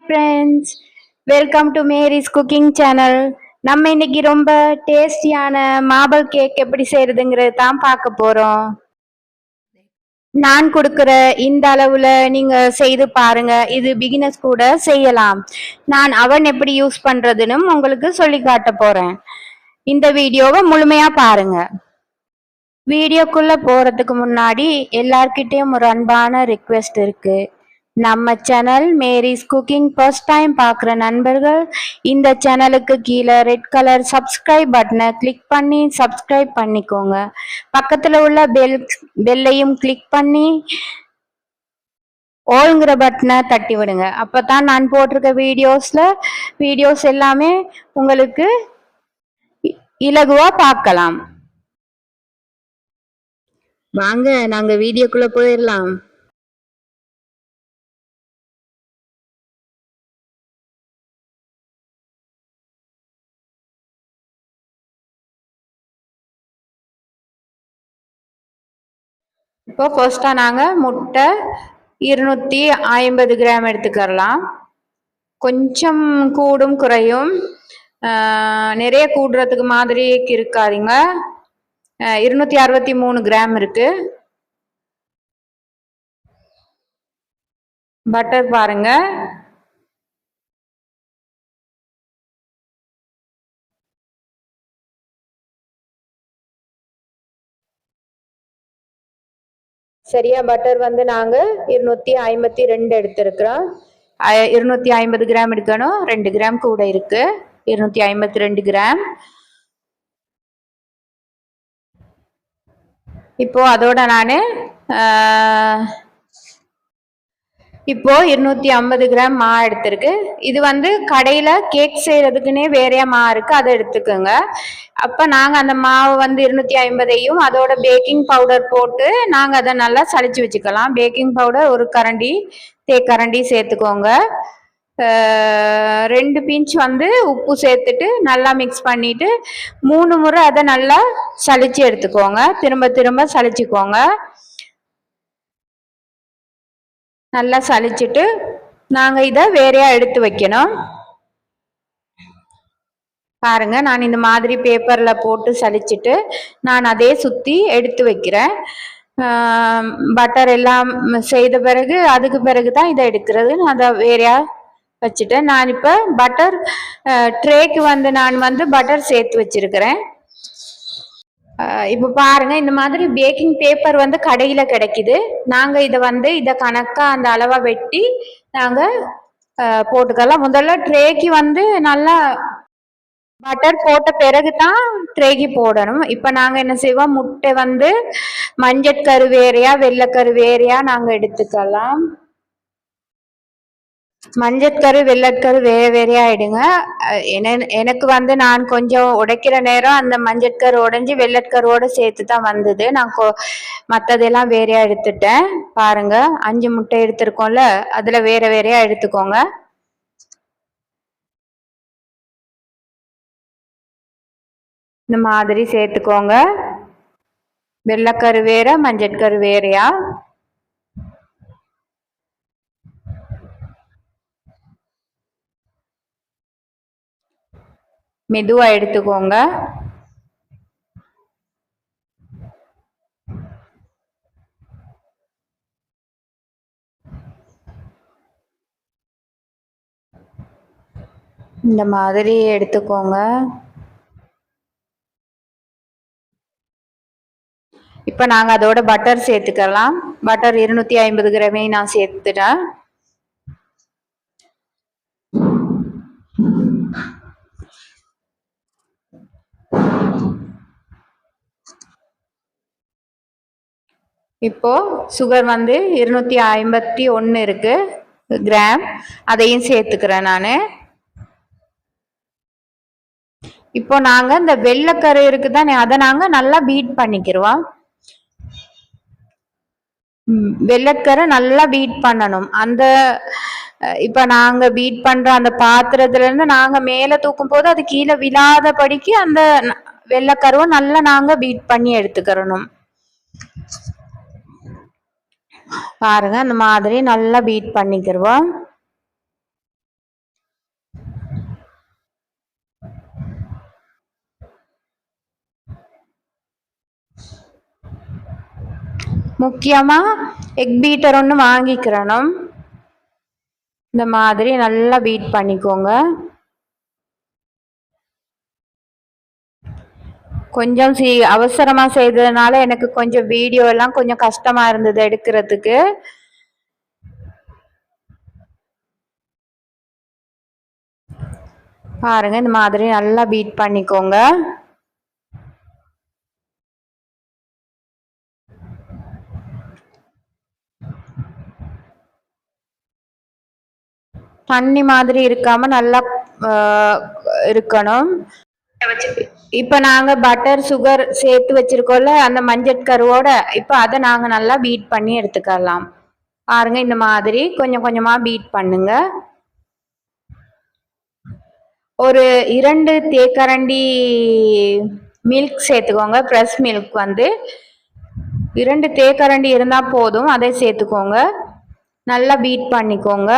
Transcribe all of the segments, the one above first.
Friends, welcome to Mary's cooking channel. நம்ம இன்னைக்கு ரொம்ப டேஸ்டியான மார்பிள் கேக் எப்படி செய்யறதுங்கிறது தான் பார்க்க போறோம். நான் கொடுக்குற இந்த அளவுல நீங்க செய்து பாருங்க. இது பிகினர்ஸ் கூட செய்யலாம். நான் அவன் எப்படி யூஸ் பண்றதுன்னு உங்களுக்கு சொல்லி காட்ட போறேன். இந்த வீடியோவை முழுமையா பாருங்க. வீடியோக்குள்ள போறதுக்கு முன்னாடி எல்லார்கிட்டயும் ஒரு அன்பான ரிக்வெஸ்ட் இருக்கு. நம்ம channel Mary's cooking first time பார்க்குற நண்பர்கள் இந்த சேனலுக்கு கீழே ரெட் கலர் சப்ஸ்கிரைப் பட்டனை கிளிக் பண்ணி சப்ஸ்கிரைப் பண்ணிக்கோங்க. பக்கத்தில் உள்ள பெல்லையும் கிளிக் பண்ணி ஓல்ங்கிற பட்டனை தட்டி விடுங்க. அப்போ தான் நான் போட்டிருக்க வீடியோஸ் எல்லாமே உங்களுக்கு இலகுவா பார்க்கலாம். வாங்க நாங்க வீடியோக்குள்ள போயிடலாம். இப்போ ஃபர்ஸ்டா நாங்க முட்டை 250 கிராம் எடுத்துக்கலாம். கொஞ்சம் கூடும் குறையும், நிறைய கூடுறதுக்கு மாதிரி இருக்காதீங்க. 263 கிராம் இருக்கு. பட்டர் பாருங்க, சரியா பட்டர் வந்து நாங்க 252 எடுத்திருக்கிறோம். 250 கிராம் எடுக்கணும், 2 கிராம் கூட இருக்கு. 252 கிராம். இப்போ அதோட நான் இப்போ 250 கிராம் மா எடுத்திருக்கு. இது வந்து கடையில கேக் செய்யறதுக்குன்னே வேறையா மா இருக்கு, அதை எடுத்துக்கோங்க. அப்ப நாங்க அந்த மாவு வந்து 250ஐயும் அதோட பேக்கிங் பவுடர் போட்டு நாங்க அதை நல்லா சளிச்சு வச்சுக்கலாம். பேக்கிங் பவுடர் ஒரு கரண்டி, தேக்கரண்டி சேர்த்துக்கோங்க. 2 பிஞ்ச் வந்து உப்பு சேர்த்துட்டு நல்லா மிக்ஸ் பண்ணிட்டு 3 முறை அதை நல்லா சளிச்சு எடுத்துக்கோங்க. திரும்ப திரும்ப சளிச்சுக்கோங்க. நல்லா சளிச்சுட்டு நாங்க இதை வேறையா எடுத்து வைக்கணும். பாருங்க, நான் இந்த மாதிரி பேப்பர்ல போட்டு சளிச்சுட்டு நான் அதே சுத்தி எடுத்து வைக்கிறேன். பட்டர் எல்லாம் செய்த பிறகு அதுக்கு பிறகுதான் இதை எடுக்கிறது. நான் அதை வேறையா வச்சுட்டேன். நான் இப்ப பட்டர் ட்ரேக்கு வந்து நான் வந்து பட்டர் சேர்த்து வச்சிருக்கிறேன். இப்போ பாருங்க, இந்த மாதிரி பேக்கிங் பேப்பர் வந்து கடையில கிடைக்குது. நாங்க இதை கணக்கா அந்த அளவா வெட்டி நாங்க போட்டுக்கலாம். முதல்ல ட்ரேக்கு வந்து நல்லா பட்டர் போட்ட பிறகுதான் ட்ரேக்கு போடணும். இப்ப நாங்க என்ன செய்வோம், முட்டை வந்து மஞ்சட்கரு வேறையா வெள்ளைக்கரு வேறையா நாங்க எடுத்துக்கலாம். மஞ்சட்கரு வெள்ளட்கரு வேறையா ஆயிடுங்க. எனக்கு வந்து நான் கொஞ்சம் உடைக்கிற நேரம் அந்த மஞ்சட்கரு உடைஞ்சு வெள்ளட்கருவோட சேர்த்து தான் வந்தது. நான் மற்றதெல்லாம் வேறையா எடுத்துட்டேன். பாருங்க, 5 முட்டை எடுத்திருக்கோம்ல, அதுல வேறையா எடுத்துக்கோங்க. இந்த மாதிரி சேர்த்துக்கோங்க. வெள்ளைக்கரு வேற மஞ்சட்கரு வேறையா. மெதுவா எடுத்துக்கோங்க. இந்த மாதிரி எடுத்துக்கோங்க. இப்ப நாங்க அதோட பட்டர் சேர்த்துக்கலாம். பட்டர் 250 கிராமே நான் சேர்த்துட்டேன். இப்போ சுகர் வந்து 251 இருக்கு கிராம், அதையும் சேர்த்துக்கிறேன் நான். இப்போ நாங்க இந்த வெள்ளைக்கரு இருக்குதானே, அதை நாங்க நல்லா பீட் பண்ணிக்கிறோம். வெள்ளக்கரை நல்லா பீட் பண்ணணும். அந்த இப்ப நாங்க பீட் பண்ற அந்த பாத்திரத்துல இருந்து நாங்க மேல தூக்கும் போது அது கீழே விழாதபடிக்கு அந்த வெள்ளைக்கருவை நல்லா நாங்க பீட் பண்ணி எடுத்துக்கிறணும். பாருங்க, அந்த மாதிரி நல்லா பீட் பண்ணிக்கிறோம். முக்கியமா எக் பீட்டர் ஒன்று வாங்கிக்கிறணும். இந்த மாதிரி நல்லா பீட் பண்ணிக்கோங்க. கொஞ்சம் அவசரமா செய்ததுனால எனக்கு கொஞ்சம் வீடியோ எல்லாம் கொஞ்சம் கஷ்டமா இருந்தது எடுக்கிறதுக்கு. பாருங்க, இந்த மாதிரி நல்லா பீட் பண்ணிக்கோங்க. தண்ணி மாதிரி இருக்காம நல்லா இருக்கணும். இப்ப நாங்க பட்டர் சுகர் சேர்த்து வச்சிருக்கோம்ல அந்த மஞ்சள் கருவோட, இப்ப அதை நாங்க நல்லா பீட் பண்ணி எடுத்துக்கலாம். பாருங்க, இந்த மாதிரி கொஞ்சம் கொஞ்சமா பீட் பண்ணுங்க. ஒரு 2 தேக்கரண்டி மில்க் சேர்த்துக்கோங்க. ஃப்ரெஷ் மில்க் வந்து 2 தேக்கரண்டி இருந்தா போதும், அதை சேர்த்துக்கோங்க. நல்லா பீட் பண்ணிக்கோங்க.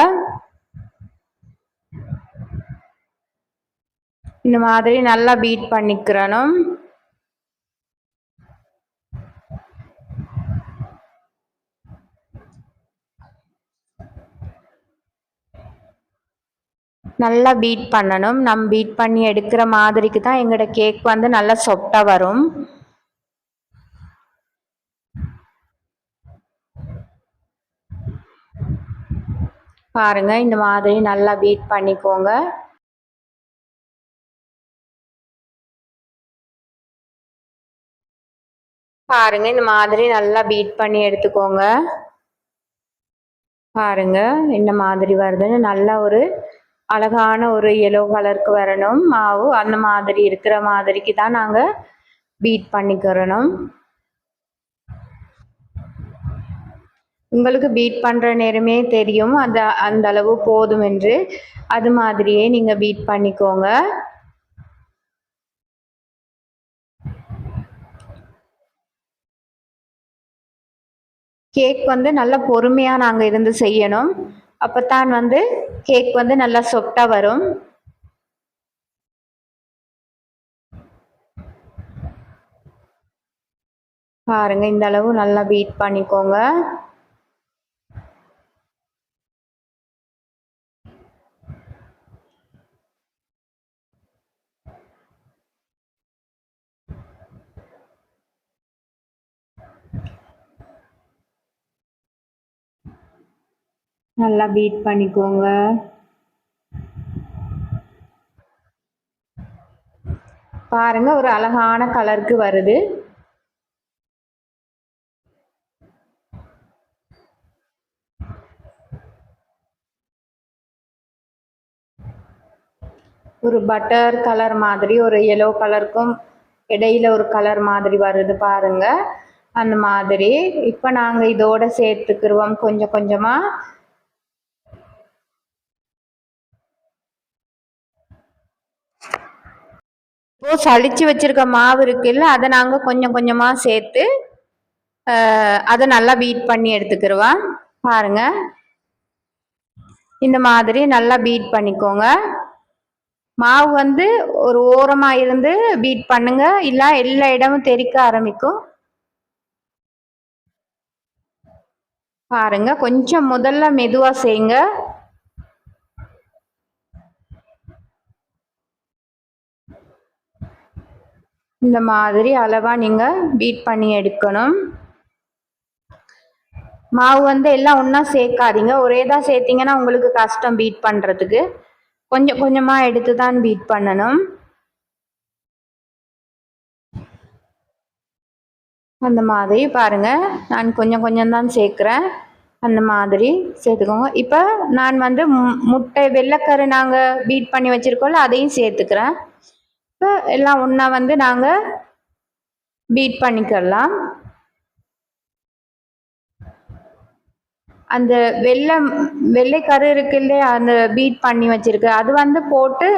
இந்த மாதிரி நல்லா பீட் பண்ணிக்கிறணும். நல்லா பீட் பண்ணணும். நம்ம பீட் பண்ணி எடுக்கிற மாதிரிக்கு தான் எங்களோட கேக் வந்து நல்லா சாஃப்டா வரும். பாருங்க, இந்த மாதிரி நல்லா பீட் பண்ணிக்கோங்க. பாருங்க, இந்த மாதிரி நல்லா பீட் பண்ணி எடுத்துக்கோங்க. பாருங்க, இந்த மாதிரி வருதுன்னு நல்ல ஒரு அழகான ஒரு எல்லோ கலருக்கு வரணும் மாவு. அந்த மாதிரி இருக்கிற மாதிரிக்கு தான் நாங்க பீட் பண்ணிக்கிறணும். உங்களுக்கு பீட் பண்ற நேரமே தெரியும் அந்த அளவு போதும் என்று. அது மாதிரியே நீங்க பீட் பண்ணிக்கோங்க. கேக் வந்து நல்லா பொறுமையா நாங்க இருந்து செய்யணும். அப்பதான் வந்து கேக் வந்து நல்லா சாஃப்டா வரும். பாருங்க, இந்த அளவு நல்லா பீட் பண்ணிக்கோங்க. நல்லா பீட் பண்ணிக்கோங்க. பாருங்க, ஒரு அழகான கலருக்கு வருது. ஒரு பட்டர் கலர் மாதிரி ஒரு எல்லோ கலருக்கும் இடையில ஒரு கலர் மாதிரி வருது பாருங்க. அந்த மாதிரி இப்ப நாங்க இதோட சேர்த்துக்கிருவோம் கொஞ்சம் கொஞ்சமா. இப்போ சளிச்சு வச்சிருக்க மாவு இருக்குல்ல, அதை நாங்க கொஞ்சம் கொஞ்சமா சேர்த்து அதை நல்லா பீட் பண்ணி எடுத்துக்கிருவோம். பாருங்க, இந்த மாதிரி நல்லா பீட் பண்ணிக்கோங்க. மாவு வந்து ஒரு ஓரமா இருந்து பீட் பண்ணுங்க, இல்ல எல்லா இடமும் தெறிக்க ஆரம்பிக்கும். பாருங்க, கொஞ்சம் முதல்ல மெதுவா செய்யுங்க. இந்த மாதிரி அளவா நீங்க பீட் பண்ணி எடுக்கணும். மாவு வந்து எல்லாம் ஒன்றா சேர்க்காதீங்க. ஒரேதான் சேர்த்தீங்கன்னா உங்களுக்கு கஷ்டம் பீட் பண்ணுறதுக்கு. கொஞ்சம் கொஞ்சமாக எடுத்து தான் பீட் பண்ணணும். அந்த மாதிரி பாருங்க, நான் கொஞ்சம் கொஞ்சம் தான் சேர்க்குறேன். அந்த மாதிரி சேர்த்துக்கோங்க. இப்போ நான் வந்து முட்டை வெள்ளைக்கரு நாங்கள் பீட் பண்ணி வச்சுருக்கோம்ல, அதையும் சேர்த்துக்கிறேன். இப்போ எல்லாம் ஒன்றா வந்து நாங்கள் பீட் பண்ணிக்கலாம். அந்த வெள்ளைக்கரு இருக்கு இல்லையா, அந்த பீட் பண்ணி வச்சிருக்கு, அது வந்து போட்டு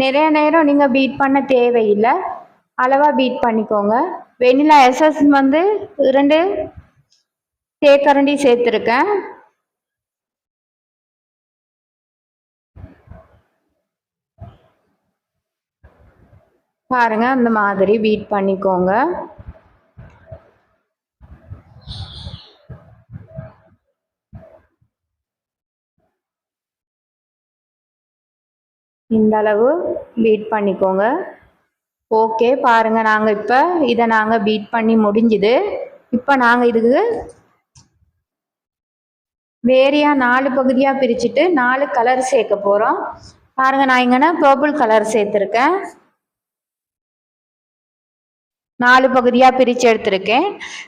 நிறைய நேரம் நீங்க பீட் பண்ண தேவையில்லை. அளவா பீட் பண்ணிக்கோங்க. வெனிலா எசன்ஸ் வந்து 2 தேக்கரண்டி சேர்த்துருக்கேன். பாருங்க, அந்த மாதிரி பீட் பண்ணிக்கோங்க. இந்த அளவு பீட் பண்ணிக்கோங்க. ஓகே, பாருங்க நாங்கள் இப்போ இதை நாங்கள் பீட் பண்ணி முடிஞ்சுது. இப்போ நாங்கள் இதுக்கு வேறையா 4 பகுதியாக பிரிச்சுட்டு 4 கலர் சேர்க்க போகிறோம். பாருங்க, நான் இங்கன்னா பர்பிள் கலர் சேர்த்துருக்கேன். 4 பகுதியாக பிரித்து எடுத்திருக்கேன்.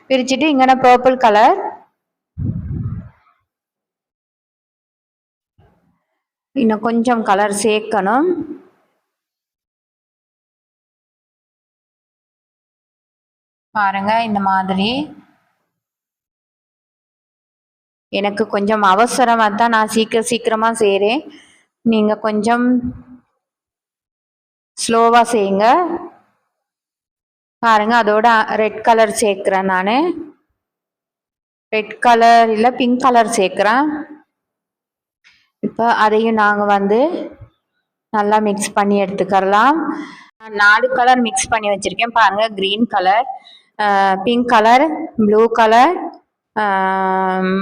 பிரிச்சுட்டு இங்கன்னா பர்பிள் கலர், இன்னும் கொஞ்சம் கலர் சேர்க்கணும். பாருங்க, இந்த மாதிரி. எனக்கு கொஞ்சம் அவசரமாக தான் நான் சீக்கிரமாக செய்கிறேன். நீங்கள் கொஞ்சம் ஸ்லோவாக செய்யுங்க. பாருங்க, அதோட ரெட் கலர் சேர்க்குறேன். நான் ரெட் கலர் இல்லை பிங்க் கலர் சேர்க்குறேன். இப்போ அதையும் நாங்கள் வந்து நல்லா மிக்ஸ் பண்ணி எடுத்துக்கலாம். 4 கலர் மிக்ஸ் பண்ணி வச்சுருக்கேன். பாருங்கள், green colour, pink colour, blue colour,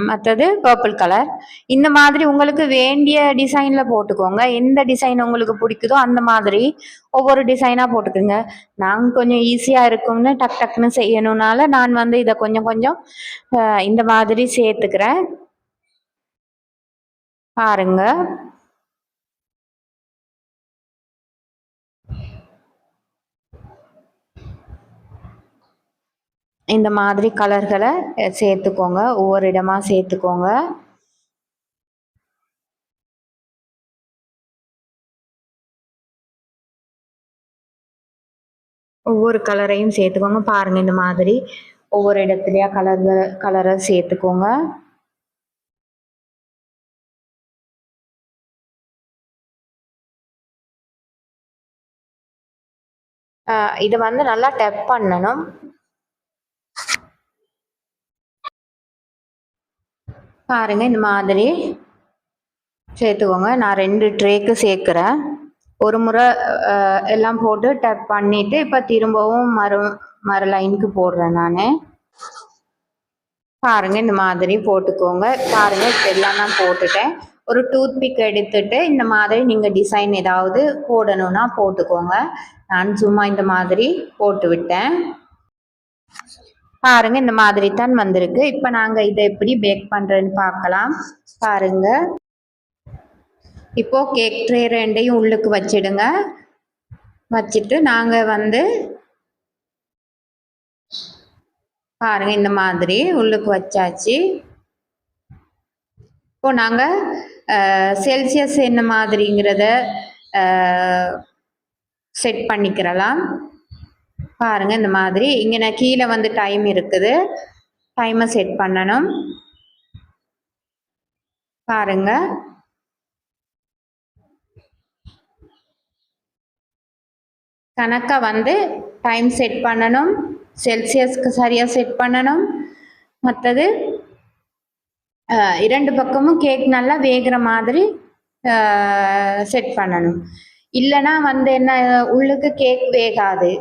மற்றது பர்பிள் கலர். இந்த மாதிரி உங்களுக்கு வேண்டிய டிசைனில் போட்டுக்கோங்க. எந்த டிசைன் உங்களுக்கு பிடிக்குதோ அந்த மாதிரி ஒவ்வொரு டிசைனாக போட்டுக்கோங்க. நாங்கள் கொஞ்சம் ஈஸியாக இருக்கும்னு டக் டக்குன்னு செய்யணுனால நான் வந்து இதை கொஞ்சம் கொஞ்சம் இந்த மாதிரி சேர்த்துக்கிறேன். பாருங்க, இந்த மாதிரி கலர்களை சேர்த்துக்கோங்க. ஒவ்வொரு இடமா சேர்த்துக்கோங்க. ஒவ்வொரு கலரையும் சேர்த்துக்கோங்க. பாருங்க, இந்த மாதிரி ஒவ்வொரு இடத்துலையா கலரை சேர்த்துக்கோங்க. இதை வந்து நல்லா டப் பண்ணணும். பாருங்க, இந்த மாதிரி சேர்த்துக்கோங்க. நான் 2 ட்ரேக்கு சேர்க்குறேன். ஒரு முறை எல்லாம் போட்டு டப் பண்ணிட்டு இப்போ திரும்பவும் மறு லைனுக்கு போடுறேன் நான். பாருங்க, இந்த மாதிரி போட்டுக்கோங்க. பாருங்க, இப்போ எல்லாம் நான் போட்டுட்டேன். ஒரு டூத் பிக் எடுத்துட்டு இந்த மாதிரி நீங்கள் டிசைன் ஏதாவது போடணும்னா போட்டுக்கோங்க. நான் சும்மா இந்த மாதிரி போட்டு விட்டேன். பாருங்க, இந்த மாதிரி தான் வந்திருக்கு. இப்போ நாங்கள் இதை எப்படி பேக் பண்ணுறேன்னு பார்க்கலாம். பாருங்க, இப்போ கேக் ட்ரே 2ஐயும் உள்ளுக்கு வச்சிடுங்க. வச்சுட்டு நாங்கள் வந்து பாருங்க, இந்த மாதிரி உள்ளுக்கு வச்சாச்சு. இப்போ நாங்கள் செல்சியஸ் என்ன மாதிரிங்கிறத செட் பண்ணிக்கிறலாம். பாருங்க, இந்த மாதிரி இங்கே கீழே வந்து டைம் இருக்குது. டைமை செட் பண்ணணும். பாருங்க, கணக்காக வந்து டைம் செட் பண்ணணும். செல்சியஸ்க்கு சரியாக செட் பண்ணணும். மற்றது 2 பக்கமும் கேக் நல்லா வேகிற மாதிரி செட் பண்ணணும். இல்லைன்னா வந்து என்ன, உள்ளுக்கு கேக் வேகாது.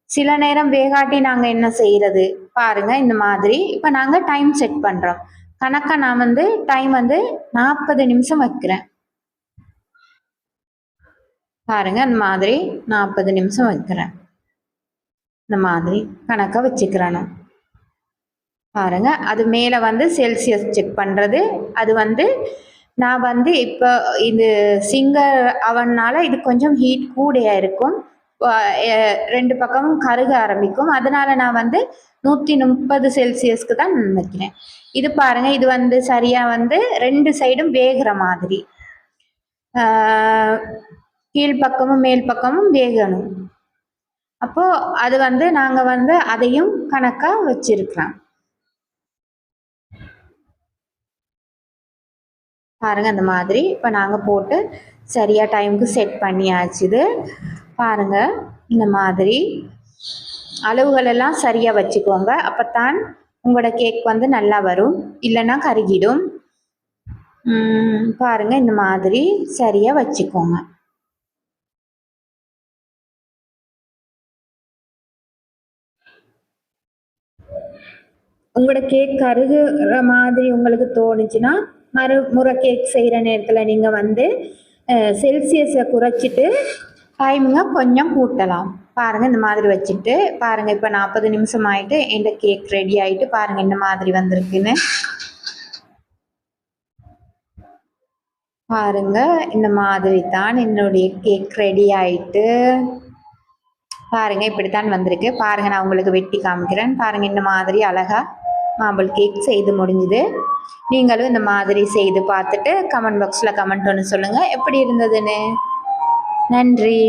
சில நேரம் வேகாட்டி நாங்கள் என்ன செய்கிறது பாருங்க, இந்த மாதிரி. இப்போ நாங்கள் டைம் செட் பண்ணுறோம். கணக்காக நான் வந்து டைம் வந்து 40 நிமிஷம் வைக்கிறேன். பாருங்க, இந்த மாதிரி 40 நிமிஷம் வைக்கிறேன். இந்த மாதிரி கணக்காக வச்சுக்கிறேன் நான். பாருங்க, அது மேலே வந்து செல்சியஸ் செக் பண்ணுறது. அது வந்து நான் வந்து இப்போ இது சிங்கர் அவனால் இது கொஞ்சம் ஹீட் கூடையாக இருக்கும். 2 பக்கமும் கருக ஆரம்பிக்கும். அதனால நான் வந்து 130 செல்சியஸ்க்கு தான் வைக்கிறேன். இது பாருங்க, இது வந்து சரியாக வந்து 2 சைடும் வேகிற மாதிரி கீழ்ப்பக்கமும் மேல் பக்கமும் வேகணும். அப்போ அது வந்து நாங்கள் வந்து அதையும் கணக்காக வச்சிருக்கிறோம். பாருங்க, அந்த மாதிரி இப்போ நாங்கள் போட்டு சரியாக டைமுக்கு செட் பண்ணியாச்சுது. பாருங்க, இந்த மாதிரி அளவுகள் எல்லாம் சரியாக வச்சுக்கோங்க. அப்போத்தான் உங்களோட கேக் வந்து நல்லா வரும். இல்லைன்னா கருகிடும். பாருங்க, இந்த மாதிரி சரியாக வச்சுக்கோங்க. உங்களோட கேக் கருகுற மாதிரி உங்களுக்கு தோணுச்சுன்னா மறுமுறை கேக் செய்கிற நேரத்தில் நீங்கள் வந்து செல்சியஸை குறைச்சிட்டு டைமுங்க கொஞ்சம் கூட்டலாம். பாருங்கள் இந்த மாதிரி வச்சுட்டு பாருங்கள் இப்போ 40 நிமிஷம் ஆகிட்டு இந்த கேக் ரெடி ஆகிட்டு பாருங்கள் இந்த மாதிரி வந்திருக்குன்னு. பாருங்க இந்த மாதிரி தான் என்னுடைய கேக் ரெடி ஆயிட்டு. பாருங்க இப்படித்தான் வந்திருக்கு. பாருங்க நான் உங்களுக்கு வெட்டி காமிக்கிறேன். பாருங்க இந்த மாதிரி அழகா மாம்பழ கேக் செய்து முடிஞ்சுது. நீங்களும் இந்த மாதிரி செய்து பார்த்துட்டு கமெண்ட் பாக்ஸில் கமெண்ட் ஒன்று சொல்லுங்கள் எப்படி இருந்ததுன்னு. நன்றி.